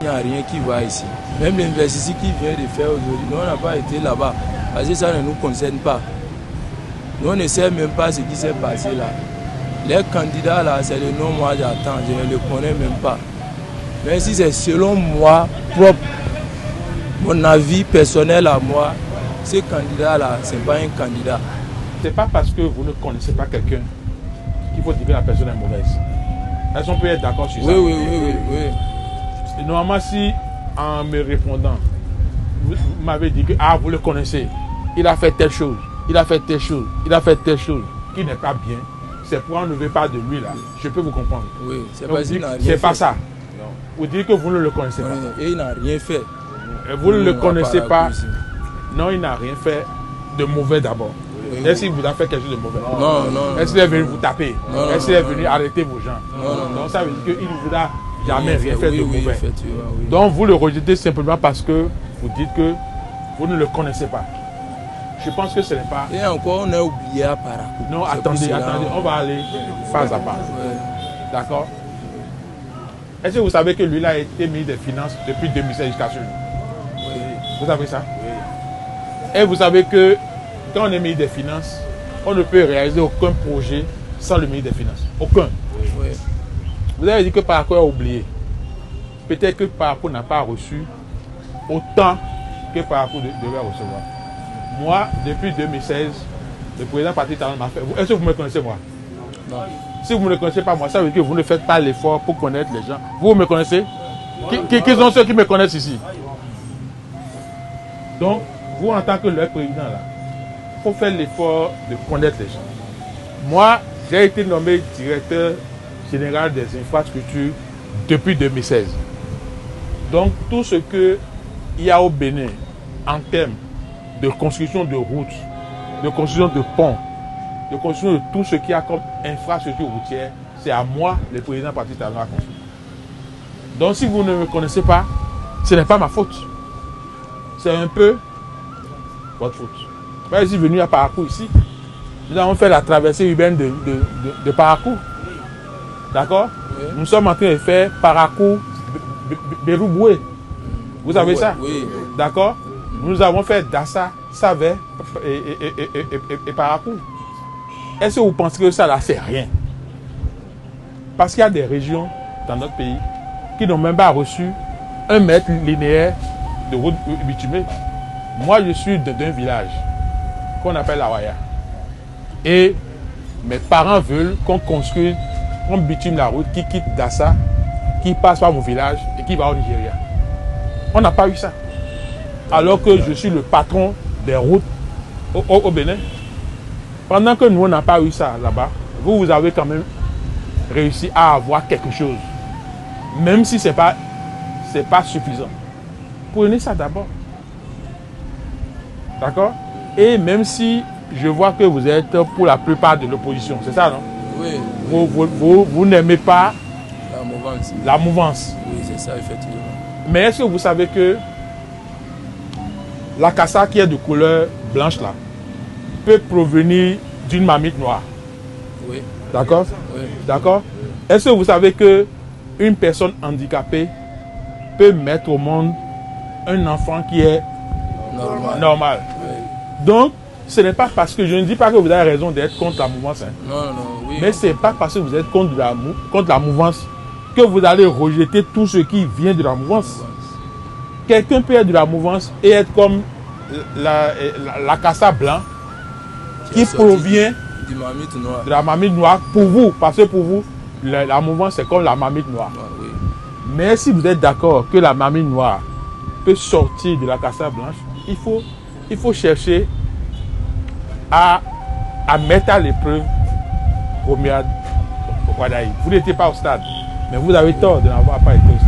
Il n'y a rien qui va ici. Même l'investissement qui vient de faire aujourd'hui, nous on n'a pas été là-bas parce que ça ne nous concerne pas. Nous on ne sait même pas ce qui s'est passé là. Les candidats là, c'est le nom moi j'attends, je ne le connais même pas. Mais si c'est selon moi propre, mon avis personnel à moi, ce candidat là, ce n'est pas un candidat. Ce n'est pas parce que vous ne connaissez pas quelqu'un qu'il faut dire que la personne est mauvaise. Est-ce qu'on peut être d'accord sur ça? Oui. Et normalement, si en me répondant, vous m'avez dit que vous le connaissez, il a fait telle chose, il a fait telle chose, il a fait telle chose, qui n'est pas bien, c'est pour enlever pas de lui là. Je peux vous comprendre. Oui, c'est pas ça. Non. Vous dites que vous ne le connaissez pas. Et il n'a rien fait. Et vous ne le connaissez pas. Non, il n'a rien fait de mauvais d'abord. Oui. Est-ce qu'il vous a fait quelque chose de mauvais? Non. Est-ce qu'il est venu vous taper? Est-ce qu'il est venu arrêter vos gens? Non. Donc ça veut dire qu'il ne vous a jamais rien fait de mauvais. Oui. Donc vous le rejetez simplement parce que vous dites que vous ne le connaissez pas. Je pense que ce n'est pas... Et encore, on a oublié à Parakou. Non, attendez, on va aller phase à phase. Ouais. D'accord? Est-ce que vous savez que lui là a été ministre des Finances depuis 2016 jusqu'à ce jour? Oui. Vous savez ça? Oui. Et vous savez que quand on est ministre des Finances, on ne peut réaliser aucun projet sans le ministre des Finances. Aucun. Oui. Vous avez dit que Parakou a oublié. Peut-être que Parakou n'a pas reçu autant que Parakou devait recevoir. Moi, depuis 2016, le président Patrice Talon m'a fait... Est-ce que vous me connaissez moi? Non. Si vous ne me connaissez pas moi, ça veut dire que vous ne faites pas l'effort pour connaître les gens. Vous me connaissez? Qui sont ceux qui me connaissent ici? Donc, vous en tant que leur président là, il faut faire l'effort de connaître les gens. Moi, j'ai été nommé directeur général des infrastructures depuis 2016. Donc, tout ce qu'il y a au Bénin en termes de construction de routes, de construction de ponts, de construction de tout ce qu'il y a comme infrastructure routière, c'est à moi, le président Patrice Talon, à construire. Donc, si vous ne me connaissez pas, ce n'est pas ma faute. C'est un peu votre faute. Je suis venu à Parakou ici. Nous avons fait la traversée urbaine de Parakou. D'accord? Oui. Nous sommes en train de faire Parakou-Berouboué. Vous savez ça? Oui. D'accord? Nous avons fait Dassa, Savé et Parakou. Est-ce que vous pensez que ça là, c'est rien? Parce qu'il y a des régions dans notre pays qui n'ont même pas reçu 1 mètre linéaire de route bitumée. Moi, je suis d'un village qu'on appelle Lawaya. Et mes parents veulent qu'on construise, qu'on bitume la route qui quitte Dassa, qui passe par mon village et qui va au Nigeria. On n'a pas eu ça. Alors que je suis le patron des routes au Bénin. Pendant que nous, on n'a pas eu ça là-bas, vous avez quand même réussi à avoir quelque chose. Même si ce n'est pas suffisant. Prenez ça d'abord. D'accord? Et même si je vois que vous êtes pour la plupart de l'opposition, c'est ça, non? Oui. Vous n'aimez pas la mouvance. Oui, c'est ça, effectivement. Mais est-ce que vous savez que la cassa qui est de couleur blanche là peut provenir d'une mamite noire? Oui. D'accord? Oui. D'accord? Est-ce que vous savez que une personne handicapée peut mettre au monde un enfant qui est normal? Oui. Donc, ce n'est pas parce que je ne dis pas que vous avez raison d'être contre la mouvance. Hein. Non, oui. Mais ce n'est pas parce que vous êtes contre la mouvance que vous allez rejeter tout ce qui vient de la mouvance. Quelqu'un peut être de la mouvance et être comme la cassa blanc qui provient de la mamite noire pour vous. Parce que pour vous, la mouvance c'est comme la mamite noire. Oui. Mais si vous êtes d'accord que la mamite noire peut sortir de la cassa blanche, il faut chercher à mettre à l'épreuve Romuald Wadaï. Vous n'étiez pas au stade, mais vous avez tort de n'avoir pas été au stade.